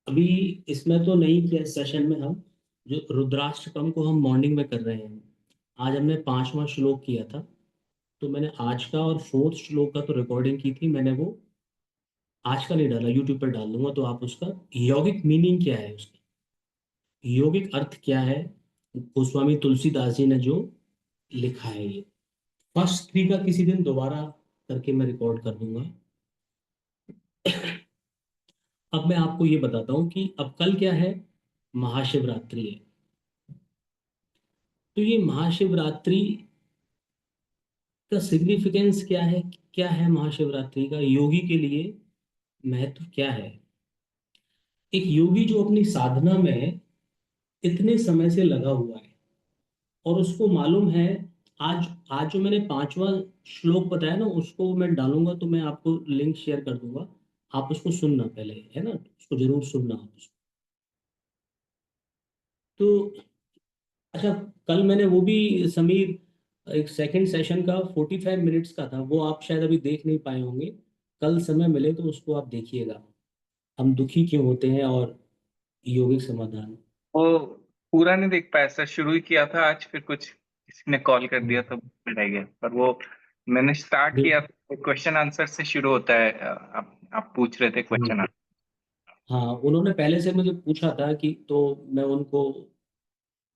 अभी इसमें तो नहीं किया, इस सेशन में हम जो रुद्राष्टकम को हम मॉर्निंग में कर रहे हैं। आज हमने पांचवा श्लोक किया था। तो मैंने आज का और फोर्थ श्लोक का तो रिकॉर्डिंग की थी मैंने, वो आज का नहीं डाला, यूट्यूब पर डाल दूंगा। तो आप उसका यौगिक मीनिंग क्या है, उसका यौगिक अर्थ क्या है, गोस्वामी तुलसीदास जी ने जो लिखा है, ये फर्स्ट थ्री का किसी दिन दोबारा करके मैं रिकॉर्ड कर दूंगा। अब मैं आपको ये बताता हूँ कि अब कल क्या है, महाशिवरात्रि है। तो ये महाशिवरात्रि का सिग्निफिकेंस क्या है, क्या है महाशिवरात्रि का योगी के लिए महत्व क्या है। एक योगी जो अपनी साधना में इतने समय से लगा हुआ है और उसको मालूम है, आज आज जो मैंने पांचवा श्लोक बताया ना, उसको मैं डालूंगा तो मैं आपको लिंक शेयर कर दूंगा। आप उसको सुनना पहले, है ना, उसको जरूर सुनना आप उसको। तो अच्छा, कल मैंने वो भी, समीर, एक सेकंड सेशन का 45 मिनट्स का था, वो आप शायद अभी देख नहीं पाए होंगे। कल समय मिले तो उसको आप देखिएगा, हम दुखी क्यों होते हैं और यौगिक समाधान। वो पूरा नहीं देख पाया सर, शुरू ही किया था आज, फिर कुछ किसी ने कॉल कर दिया हम्म। तो रह गया। पर वो मैंने स्टार्ट किया, बिल्कुल। क्वेश्चन आंसर से शुरू होता है। आप पूछ रहे थे क्वेश्चन हम्म। आंसर। हाँ, उन्होंने पहले से मुझे पूछा था कि, तो मैं उनको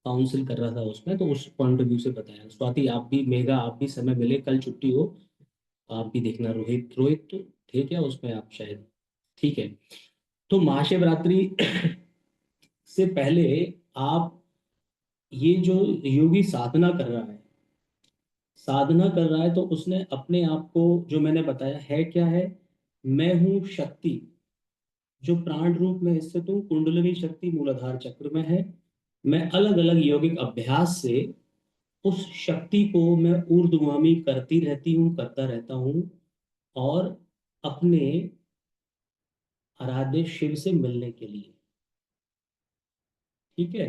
काउंसिल कर रहा था उसमें, तो उस पॉइंट ऑफ व्यू से बताया। स्वाति आप भी, मेघा आप भी, समय मिले कल छुट्टी हो आप भी देखना। रोहित, रोहित तो थे क्या उसमें आप शायद, ठीक है। तो महाशिवरात्रि से पहले आप, ये जो योगी साधना कर रहा है, साधना कर रहा है, तो उसने अपने आप को, जो मैंने बताया है क्या है, मैं हूँ शक्ति जो प्राण रूप में स्थित हूँ, कुंडलिनी शक्ति मूलाधार चक्र में है। मैं अलग अलग यौगिक अभ्यास से उस शक्ति को मैं ऊर्ध्वगामी करती रहती हूँ, करता रहता हूँ, और अपने आराध्य शिव से मिलने के लिए, ठीक है।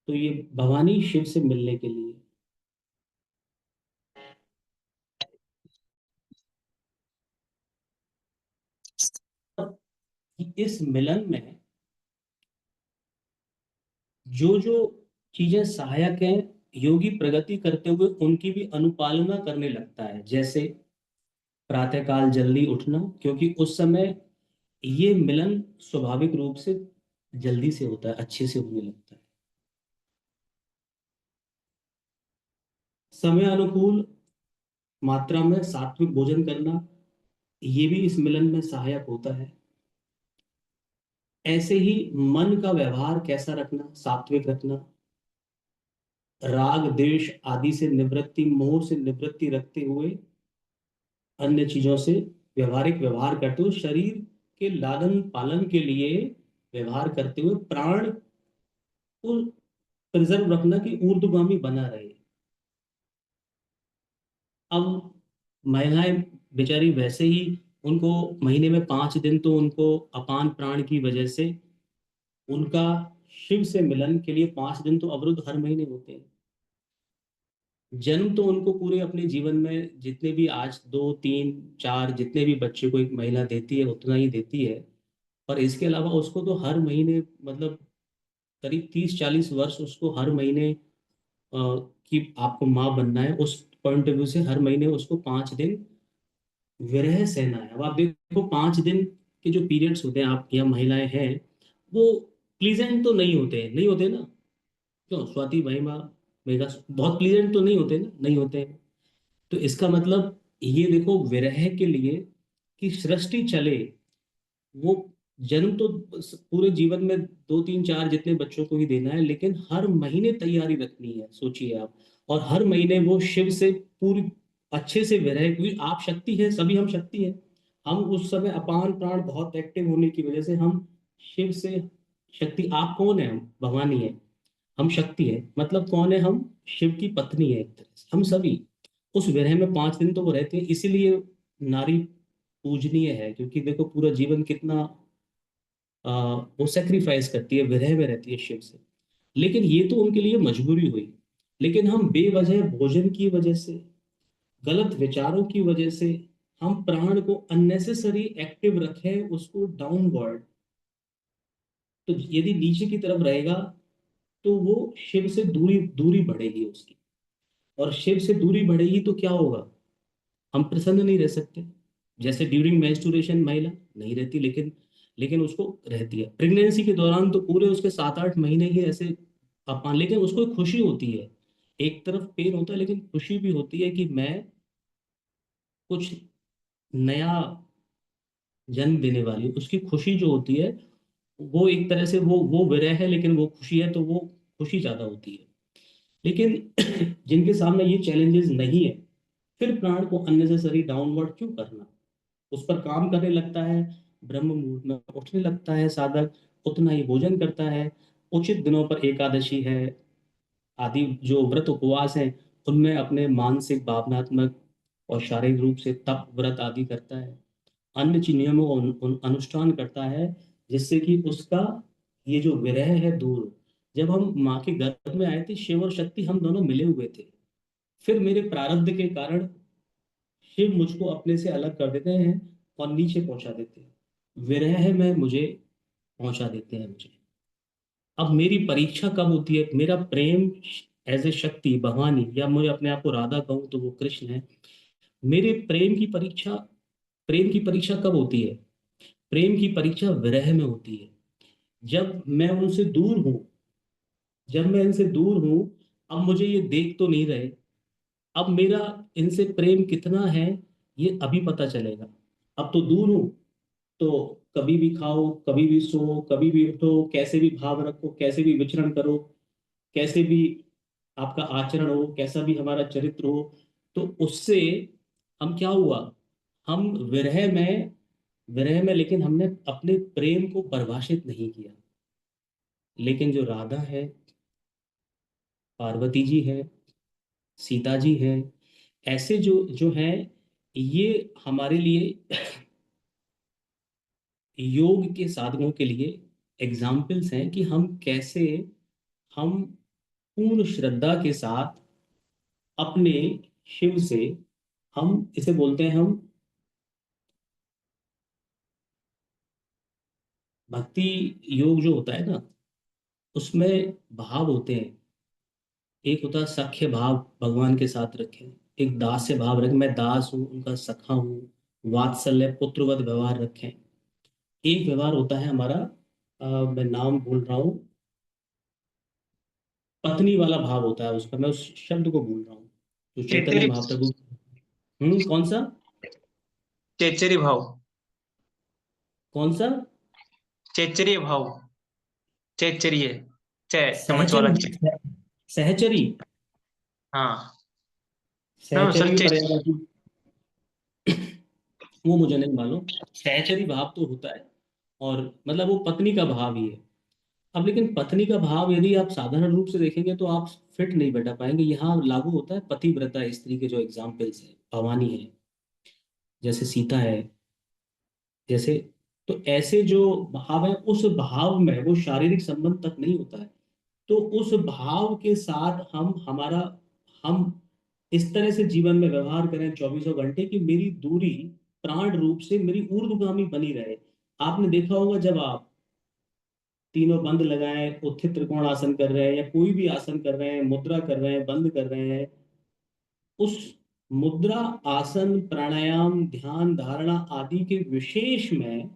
तो ये भवानी शिव से मिलने के लिए, इस मिलन में जो जो चीजें सहायक हैं, योगी प्रगति करते हुए उनकी भी अनुपालना करने लगता है। जैसे प्रातःकाल जल्दी उठना, क्योंकि उस समय ये मिलन स्वाभाविक रूप से जल्दी से होता है, अच्छे से होने लगता है। समय अनुकूल मात्रा में सात्विक भोजन करना, ये भी इस मिलन में सहायक होता है। ऐसे ही मन का व्यवहार कैसा रखना, सात्विक रखना, राग द्वेष आदि से निवृत्ति, मोह से निवृत्ति रखते हुए, अन्य चीजों से व्यवहारिक व्यवहार करते हुए, शरीर के लालन पालन के लिए व्यवहार करते हुए, प्राण को प्रिजर्व रखना कि ऊर्ध्वगामी बना रहे। अब महिलाएं बेचारी वैसे ही, उनको महीने में 5 दिन तो उनको अपान प्राण की वजह से, उनका शिव से मिलन के लिए 5 दिन तो अवरुद्ध हर महीने होते हैं। जन्म तो उनको पूरे अपने जीवन में जितने भी, आज दो तीन चार जितने भी बच्चे को एक महिला देती है उतना ही देती है। पर इसके अलावा उसको तो हर महीने, मतलब करीब 30-40 वर्ष उसको हर महीने कि आपको माँ बनना है, उस पॉइंट ऑफ व्यू से हर महीने उसको 5 दिन विरह सहना है। अब आप देखो 5 दिन के जो पीरियड्स होते हैं, आप या महिलाएं हैं, वो प्लीजेंट तो नहीं होते, नहीं होते ना। क्यों स्वाति, महिमा, मेघा, बहुत प्लीजेंट तो नहीं होते ना, नहीं होते हैं। तो इसका मतलब ये देखो, विरह के लिए कि सृष्टि चले, वो जन्म तो पूरे जीवन में दो तीन चार जितने बच्चों को ही देना है, लेकिन हर महीने तैयारी रखनी है, सोचिए आप। और हर महीने वो शिव से पूरी अच्छे से विरह, क्योंकि आप शक्ति है, सभी हम शक्ति है। हम उस समय अपान प्राण बहुत एक्टिव होने की वजह से हम शिव से, शक्ति, आप कौन है, हम भवानी है, हम शक्ति है, मतलब कौन है, हम शिव की पत्नी है एक तरह से, हम सभी उस विरह में 5 दिन तो वो रहते हैं। इसीलिए नारी पूजनीय है, क्योंकि देखो पूरा जीवन कितना वो सेक्रीफाइस करती है, विरह में रहती है शिव से। लेकिन ये तो उनके लिए मजबूरी हुई। लेकिन हम बेवजह भोजन की वजह से, गलत विचारों की वजह से, हम प्राण को अननेसेसरी एक्टिव रखें, उसको डाउनवर्ड, तो यदि नीचे की तरफ रहेगा तो वो शिव से दूरी दूरी बढ़ेगी उसकी, और शिव से दूरी बढ़ेगी तो क्या होगा, हम प्रसन्न नहीं रह सकते। जैसे ड्यूरिंग मेंस्ट्रुएशन महिला नहीं रहती, लेकिन उसको रहती है। प्रेगनेंसी के दौरान तो पूरे उसके 7-8 महीने ही ऐसे अपान, लेकिन उसको एक खुशी होती है। एक तरफ पेन होता है लेकिन खुशी भी होती है कि मैं कुछ नया जन्म देने वाली हूँ। उसकी खुशी जो होती है वो एक तरह से वो विरह है, लेकिन वो खुशी है तो वो खुशी ज्यादा होती है। लेकिन जिनके सामने ये चैलेंजेस नहीं है, फिर प्राण को अननेसेसरी डाउनवर्ड क्यों करना, उस पर काम करने लगता है, ब्रह्म मुहूर्त में उठने लगता है साधक, उतना ही भोजन करता है, उचित दिनों पर एकादशी है आदि जो व्रत उपवास हैं उनमें अपने मानसिक भावनात्मक और शारीरिक रूप से तप व्रत आदि करता है, अन्य नियमों का अनुष्ठान करता है, जिससे कि उसका ये जो विरह है दूर हो। जब हम माँ के गर्भ में आए थे, शिव और शक्ति हम दोनों मिले हुए थे। फिर मेरे प्रारब्ध के कारण शिव मुझको अपने से अलग कर देते हैं और नीचे पहुंचा देते हैं, विरह में मुझे पहुंचा देते हैं मुझे। अब मेरी परीक्षा कब होती है, मेरा प्रेम एज ए शक्ति भवानी, या मुझे अपने आप को राधा कहूं तो वो कृष्ण है। मेरे प्रेम की परीक्षा कब होती है, प्रेम की परीक्षा विरह में होती है। जब मैं उनसे दूर हूं, जब मैं इनसे दूर हूं, अब मुझे ये देख तो नहीं रहे, अब मेरा इनसे प्रेम कितना है ये अभी पता चलेगा। अब तो दूर हूं, तो कभी भी खाओ, कभी भी सो, कभी भी उठो, कैसे भी भाव रखो, कैसे भी विचरण करो, कैसे भी आपका आचरण हो, कैसा भी हमारा चरित्र हो, तो उससे हम क्या हुआ, हम विरह में लेकिन हमने अपने प्रेम को परिभाषित नहीं किया। लेकिन जो राधा है, पार्वती जी है, सीता जी है, ऐसे जो जो हैं, ये हमारे लिए योग के साधकों के लिए एग्जाम्पल्स हैं कि हम कैसे, हम पूर्ण श्रद्धा के साथ अपने शिव से, हम इसे बोलते हैं, हम भक्ति योग जो होता है ना, उसमें भाव होते हैं। एक होता है सख्य भाव, भगवान के साथ रखें। एक दास्य भाव रखें, मैं दास हूँ, उनका सखा हूँ। वात्सल्य पुत्रवत व्यवहार रखें। एक व्यवहार होता है हमारा, मैं नाम भूल रहा हूँ, पत्नी वाला भाव होता है उसका, मैं उस शब्द को भूल रहा हूँ, जो चैतन्य चेचरी महाप्रभु। कौन सा? चेचरी भाव। कौन सा? चेचरी भाव। चेचरिए। चे चम्मच सहचर, वाला चे। सहचरी। हाँ। नो सहचरी सर भी चे। पड़ेगा कि, वो मुझे नहीं मालूम। सहचरी भाव तो होता है, और मतलब वो पत्नी का भाव ही है। अब लेकिन पत्नी का भाव यदि आप साधारण रूप से देखेंगे तो आप फिट नहीं बैठा पाएंगे। यहाँ लागू होता है पतिव्रता स्त्री के जो एग्जाम्पल्स हैं, भवानी है, जैसे सीता है, जैसे, तो ऐसे जो भाव है, उस भाव में वो शारीरिक संबंध तक नहीं होता है। तो उस भाव के साथ हम इस तरह से जीवन में व्यवहार करें 24 घंटे कि मेरी दूरी प्राण रूप से मेरी ऊर्ध्वगामी बनी रहे। आपने देखा होगा जब आप तीनों बंद लगाए, उत्थित त्रिकोण आसन कर रहे हैं या कोई भी आसन कर रहे हैं, मुद्रा कर रहे हैं, बंद कर रहे हैं, उस मुद्रा, आसन, प्राणायाम, ध्यान, धारणा आदि के विशेष में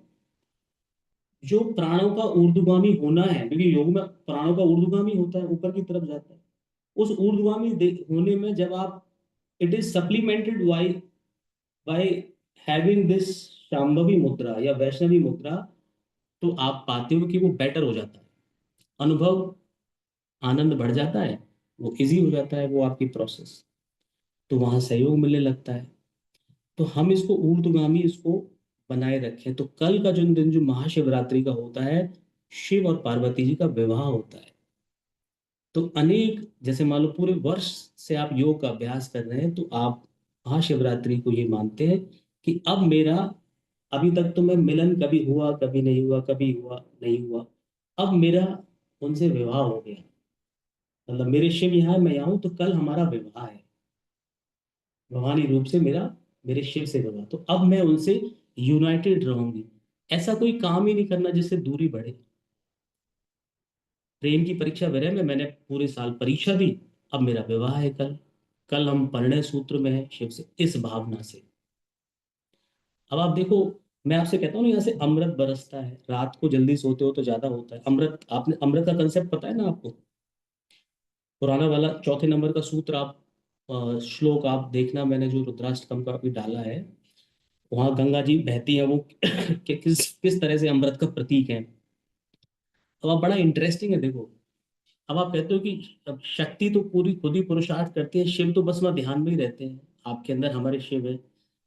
जो प्राणों का ऊर्ध्वगामी होना है, क्योंकि योग में प्राणों का ऊर्ध्वगामी होता है, ऊपर की तरफ जाता है। उस ऊर्ध्वगामी होने में जब आप, it is supplemented by having this Shambhavi मुद्रा या वैष्णवी मुद्रा, तो आप पाते हो कि वो बेटर हो जाता है, अनुभव, आनंद बढ़ जाता है, वो इजी हो जाता है वो आपकी प्रोसेस, तो वहां सहयोग मिलने लगता है। तो हम इसको ऊर्ध्वगामी इसको बनाए रखें, तो कल का जो दिन जो महाशिवरात्रि का होता है, शिव और पार्वती जी का विवाह होता है। तो अनेक, जैसे मान लो पूरे वर्ष से आप योग का अभ्यास कर रहे हैं, तो आप महाशिवरात्रि को ये मानते हैं कि अब मेरा, अभी तक तो मैं मिलन कभी हुआ कभी नहीं हुआ, कभी हुआ नहीं हुआ, अब मेरा उनसे विवाह हो गया, मतलब मेरे शिव यहाँ है, मैं यहाँ हूं, तो कल हमारा विवाह है, भवानी रूप से मेरा मेरे शिव से विवाह, तो अब मैं उनसे यूनाइटेड रहूंगी। ऐसा कोई काम ही नहीं करना जिससे दूरी बढ़े। प्रेम की परीक्षा वगैरह में मैंने पूरे साल परीक्षा दी, अब मेरा विवाह है कल। कल हम परिणय सूत्र में हैं शिव से, इस भावना से। अब आप देखो, मैं आपसे कहता हूँ ना, यहाँ से अमृत बरसता है, रात को जल्दी सोते हो तो ज्यादा होता है अमृत। आपने अमृत का कंसेप्ट पता है ना आपको? पुराना वाला चौथे नंबर का सूत्र आप, श्लोक आप देखना, मैंने जो रुद्राष्टकम का अभी डाला है, वहां गंगा जी बहती है वो किस किस तरह से अमृत का प्रतीक है। अब आप, बड़ा इंटरेस्टिंग है देखो। अब आप कहते हो कि अब शक्ति तो पूरी खुद ही पुरुषार्थ करती है, शिव तो बस वहाँ ध्यान में ही रहते हैं, आपके अंदर हमारे शिव है।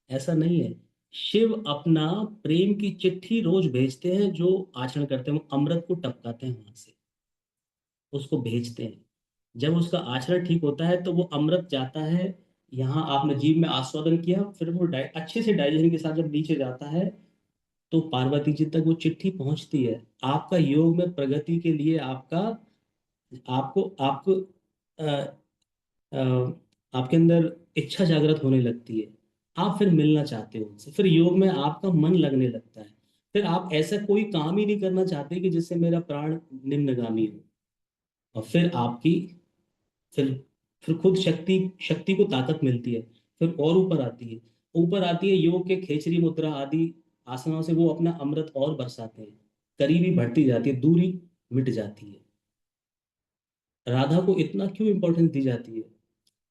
ऐसा नहीं है। शिव अपना प्रेम की चिट्ठी रोज भेजते हैं, जो आचरण करते हैं वो अमृत को टपकाते हैं वहां से, उसको भेजते हैं। जब उसका आचरण ठीक होता है तो वो अमृत जाता है, यहाँ आपने जीभ में आस्वादन किया, फिर वो अच्छे से डाइजेशन के साथ जब नीचे जाता है, तो पार्वती जी तक वो चिट्ठी पहुंचती है। आपका योग में प्रगति के लिए, आपका, आपको आपको अ, अ, आपके अंदर इच्छा जागृत होने लगती है। आप फिर मिलना चाहते हो उनसे, फिर योग में आपका मन लगने लगता है। फिर आप ऐसा कोई काम ही नहीं करना चाहते कि जिससे मेरा प्राण निम्नगामी हो। और फिर आपकी, फिर फिर खुद शक्ति शक्ति को ताकत मिलती है। फिर और ऊपर आती है, ऊपर आती है योग के खेचरी मुद्रा आदि आसनों से, वो अपना अमृत और बरसाते हैं। करीबी बढ़ती जाती है, दूरी मिट जाती है। राधा को इतना क्यों इंपॉर्टेंस दी जाती है?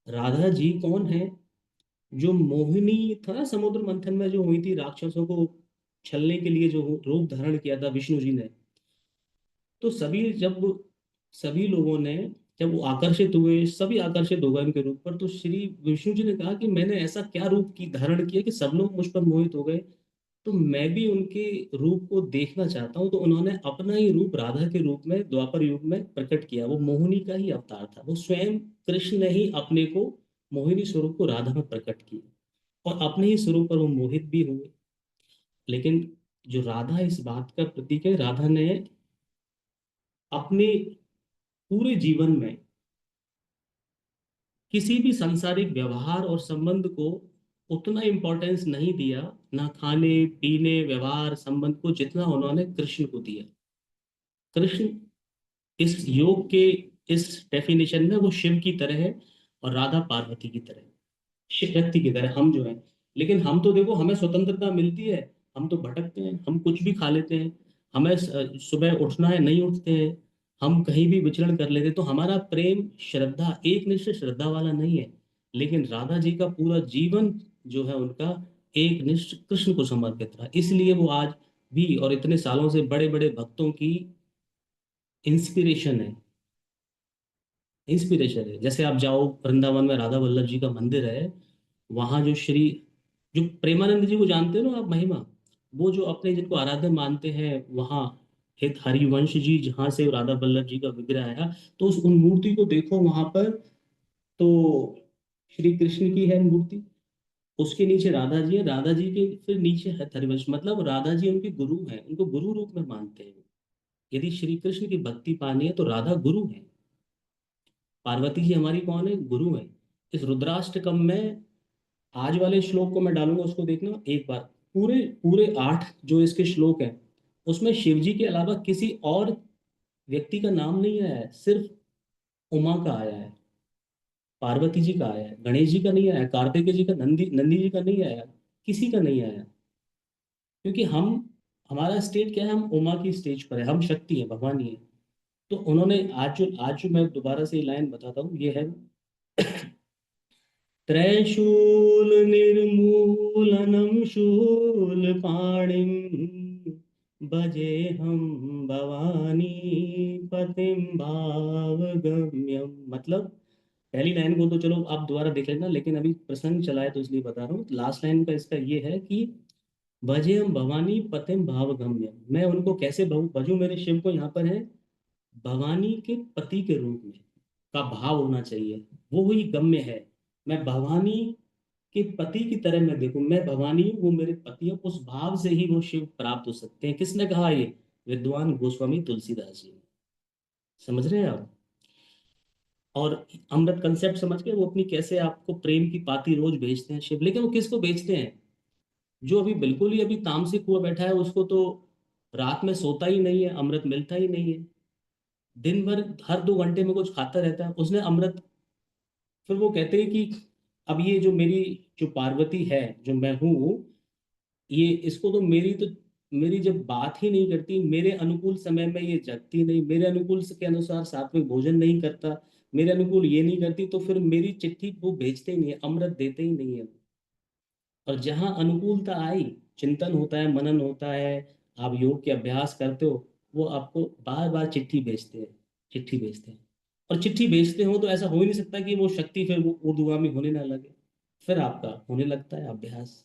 राधा जी कौन है? जो मोहिनी था ना, समुद्र मंथन में जो हुई थी, राक्षसों को छलने के लिए जो रूप धारण किया था विष्णु जी ने, तो सभी लोगों ने, जब वो आकर्षित हुए, सभी आकर्षित हो गए उनके रूप पर, तो श्री विष्णु जी ने कहा कि मैंने ऐसा क्या रूप की धारण किया कि सब लोग मुझ पर मोहित हो गए, तो मैं भी उनके रूप को देखना चाहता हूँ। तो उन्होंने अपना ही रूप राधा के रूप में द्वापर युग में प्रकट किया। वो मोहिनी का ही अवतार था, वो स्वयं कृष्ण ने ही अपने को, मोहिनी स्वरूप को राधा में प्रकट किया, और अपने ही स्वरूप पर वो मोहित भी हुए। लेकिन जो राधा इस बात का प्रतीक है, राधा ने अपने पूरे जीवन में किसी भी सांसारिक व्यवहार और संबंध को उतना इम्पोर्टेंस नहीं दिया, ना खाने पीने व्यवहार संबंध को, जितना उन्होंने कृष्ण को दिया। कृष्ण इस योग के, इस डेफिनेशन में वो शिव की तरह है, और राधा पार्वती की तरह है, शक्ति की तरह हम जो हैं। लेकिन हम तो देखो, हमें स्वतंत्रता मिलती है, हम तो भटकते हैं, हम कुछ भी खा लेते हैं। हमें सुबह उठना है, नहीं उठते हैं। हम कहीं भी विचरण कर लेते हैं। तो हमारा प्रेम, श्रद्धा एक निष्ठ श्रद्धा वाला नहीं है। लेकिन राधा जी का पूरा जीवन जो है उनका एक निष्ठ कृष्ण को समर्पित रहा, इसलिए वो आज भी और इतने सालों से बड़े बड़े भक्तों की इंस्पिरेशन है। इंस्पिरेशन है। जैसे आप जाओ वृंदावन में, राधा वल्लभ जी का मंदिर है, वहाँ जो प्रेमानंद जी को जानते हो ना आप, महिमा, वो जो अपने जिनको आराध्य मानते हैं, वहाँ हित हरिवंश जी, जहाँ से राधा वल्लभ जी का विग्रह आया, तो उन मूर्ति को देखो वहां पर, तो श्री कृष्ण की है मूर्ति, उसके नीचे राधा जी है, राधा जी के फिर नीचे है हरिवंश, मतलब राधा जी उनके गुरु हैं, उनको गुरु रूप में मानते हैं। यदि श्री कृष्ण की भक्ति पानी है तो राधा गुरु है। पार्वती जी हमारी कौन है? गुरु है। इस रुद्राष्टकम में आज वाले श्लोक को मैं डालूंगा, उसको देखना एक बार। पूरे पूरे 8 जो इसके श्लोक हैं, उसमें शिव जी के अलावा किसी और व्यक्ति का नाम नहीं आया है, सिर्फ उमा का आया है, पार्वती जी का आया है, गणेश जी का नहीं आया, कार्तिकेय जी का, नंदी जी का नहीं आया, किसी का नहीं आया। क्योंकि हमारा स्टेट क्या है, हम उमा की स्टेज पर है, हम शक्ति है, भगवान ही है। तो उन्होंने आज जो मैं दोबारा से लाइन बताता हूँ, ये है, त्रैशूल निर्मूलनम शूलपाणिम, भजे हम भवानी पतिम भावगम्यम। मतलब पहली लाइन को तो चलो आप दोबारा देख लेना, लेकिन अभी प्रसंग चला है तो इसलिए बता रहा हूँ। लास्ट लाइन का इसका ये है कि भजे हम भवानी पतिम भावगम्यम, मैं उनको कैसे भजूं, मेरे शिव को यहाँ पर है भवानी के पति के रूप में का भाव होना चाहिए, वो ही गम्य है। मैं भवानी के पति की तरह मैं देखूं, मैं भवानी हूं, वो मेरे पति है, उस भाव से ही वो शिव प्राप्त हो सकते हैं। किसने कहा ये? विद्वान गोस्वामी तुलसीदास जी ने। समझ रहे हैं आप? और अमृत कंसेप्ट समझ के वो अपनी कैसे आपको प्रेम की पाती रोज भेजते हैं शिव, लेकिन वो किसको भेजते हैं? जो अभी बिल्कुल ही अभी तामसिक हुआ बैठा है, उसको तो रात में सोता ही नहीं है, अमृत मिलता ही नहीं है। दिन भर हर 2 घंटे में कुछ खाता रहता है, उसने अमृत। फिर वो कहते हैं कि अब ये जो मेरी जो पार्वती है, जो मैं हूँ, ये इसको तो मेरी जब बात ही नहीं करती, मेरे अनुकूल समय में ये जगती नहीं, मेरे अनुकूल के अनुसार सात्विक भोजन नहीं करता, मेरे अनुकूल ये नहीं करती, तो फिर मेरी चिट्ठी वो भेजते ही नहीं है, अमृत देते ही नहीं है। और जहाँ अनुकूलता आई, चिंतन होता है, मनन होता है, आप योग के अभ्यास करते हो, वो आपको बार बार चिट्ठी भेजते हैं, चिट्ठी भेजते हैं। और चिट्ठी भेजते हो तो ऐसा हो ही नहीं सकता कि वो शक्ति फिर वो ऊर्ध्वगामी होने ना लगे। फिर आपका होने लगता है अभ्यास,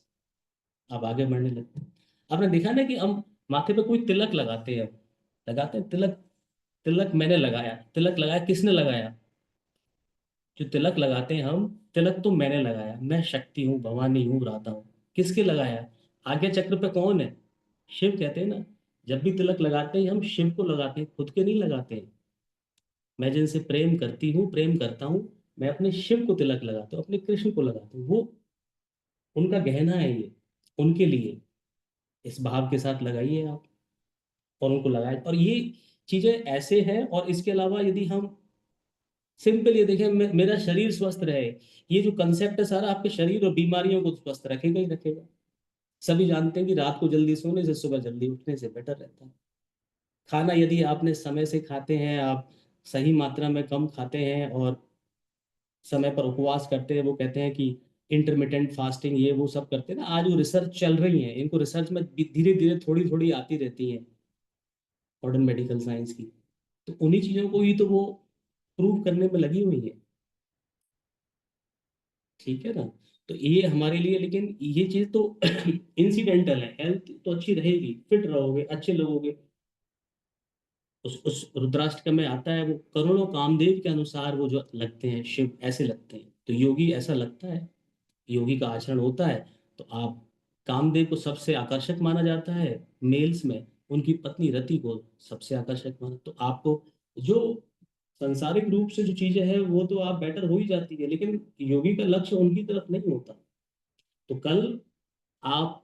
आप आगे बढ़ने लगते हैं। आपने देखा ना कि हम माथे पे कोई तिलक लगाते हैं, लगाते हैं तिलक। तिलक मैंने लगाया, तिलक लगाया, किसने लगाया? जो तिलक लगाते हैं हम, तिलक तो मैंने लगाया, मैं शक्ति हूँ, भवानी हूँ, राधा हूँ। किसके लगाया? आगे चक्र पे कौन है? शिव कहते हैं ना। जब भी तिलक लगाते हैं हम शिव को लगाते हैं, खुद के नहीं लगाते हैं। मैं जिनसे प्रेम करती हूँ, प्रेम करता हूँ, मैं अपने शिव को तिलक लगाता हूँ, अपने कृष्ण को लगाता हूँ। वो उनका गहना है ये, उनके लिए। इस भाव के साथ लगाइए आप, और उनको लगाए। और ये चीजें ऐसे हैं। और इसके अलावा यदि हम सिंपल ये देखें, मेरा शरीर स्वस्थ रहे, ये जो कंसेप्ट है सारा आपके शरीर और बीमारियों को स्वस्थ रखेगा ही रखेगा। सभी जानते हैं कि रात को जल्दी सोने से सुबह जल्दी उठने से बेटर रहता है। खाना यदि आपने समय से खाते हैं, आप सही मात्रा में कम खाते हैं और समय पर उपवास करते हैं, वो कहते हैं कि इंटरमिटेंट फास्टिंग, ये वो सब करते हैं ना, आज वो रिसर्च चल रही है, इनको रिसर्च में धीरे धीरे थोड़ी थोड़ी आती रहती है, मॉडर्न मेडिकल साइंस की। तो उन्हीं चीज़ों को ही तो वो प्रूव करने में लगी हुई है। ठीक है ना? तो ये हमारे लिए, लेकिन ये चीज़ तो इंसिडेंटल है। हेल्थ तो अच्छी रहेगी, फिट रहोगे, अच्छे लोगोगे। उस रुद्राष्टकम में आता है, वो करोड़ों कामदेव के अनुसार वो जो लगते हैं शिव ऐसे लगते हैं, तो योगी ऐसा लगता है, योगी का आचरण होता है। तो आप, कामदेव को सबसे आकर्षक माना जाता है मेल्स में, उनकी पत्नी रति को सबसे आकर्षक माना। तो आपको जो सांसारिक रूप से जो चीजें हैं वो तो आप बेटर हो ही जाती है, लेकिन योगी का लक्ष्य उनकी तरफ नहीं होता। तो कल आप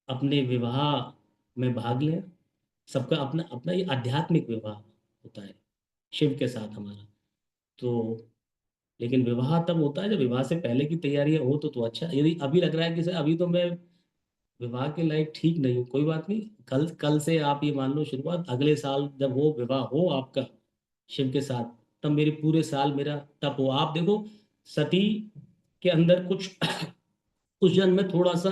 अपने विवाह में भाग लें। सबका अपना अपना ये आध्यात्मिक विवाह होता है शिव के साथ हमारा। तो लेकिन विवाह तब होता है जब विवाह से पहले की तैयारियां हो तो अच्छा। यदि अभी लग रहा है कि सर अभी तो मैं विवाह के लायक ठीक नहीं हूँ, कोई बात नहीं। कल कल से आप ये मान लो शुरुआत, अगले साल जब वो विवाह हो आपका शिव के साथ, तब मेरे पूरे साल मेरा तप हो। आप देखो, सती के अंदर कुछ उस जन्म में थोड़ा सा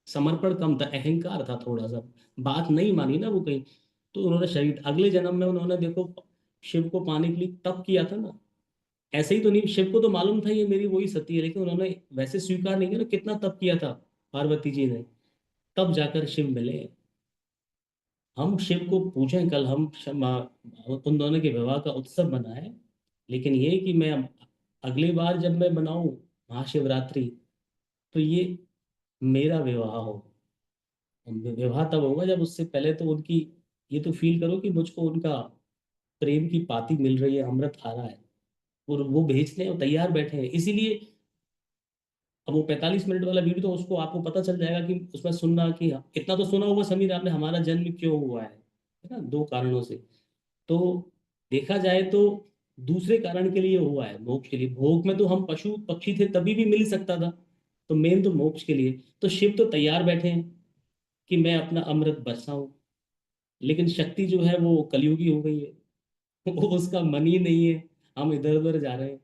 समर्पण कम था, अहंकार था थोड़ा सा, बात नहीं मानी ना वो कहीं। तो उन्होंने शरीर, अगले जन्म में उन्होंने देखो शिव को पाने के लिए तप किया था ना। ऐसे ही तो नहीं, शिव को तो मालूम था ये मेरी वही सती है, लेकिन उन्होंने वैसे स्वीकार नहीं किया ना, कितना तप किया था पार्वती जी ने, तब जाकर शिव मिले। हम शिव को पूजें, कल हम उन दोनों के विवाह का उत्सव मनाएं। लेकिन ये कि मैं अगली बार जब मैं बनाऊं महाशिवरात्रि, तो ये मेरा विवाह हो। विवाह तब होगा जब उससे पहले तो उनकी, ये तो फील करो कि मुझको उनका प्रेम की पाती मिल रही है, अमृत आ रहा है, और वो भेजते हैं और तैयार बैठे हैं। इसीलिए अब वो 45 मिनट वाला वीडियो तो उसको आपको पता चल जाएगा कि उसमें सुनना कि इतना तो सुना होगा समीर आपने, हमारा जन्म क्यों हुआ है ना, 2 कारणों से। तो देखा जाए तो दूसरे कारण के लिए हुआ है, मोक्ष के लिए। भोग में तो हम पशु पक्षी थे तभी भी मिल सकता था, तो मेन तो मोक्ष के लिए। तो शिव तो तैयार बैठे हैं कि मैं अपना अमृत बरसाऊं। लेकिन शक्ति जो है वो कलयुगी हो गई है। वो उसका मन ही नहीं है, हम इधर उधर जा रहे हैं।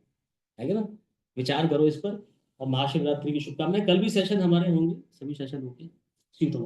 है ना? विचार करो इस पर। और महाशिवरात्रि की शुभकामनाएं। कल भी सेशन हमारे होंगे, सभी सेशन होंगे। सी तो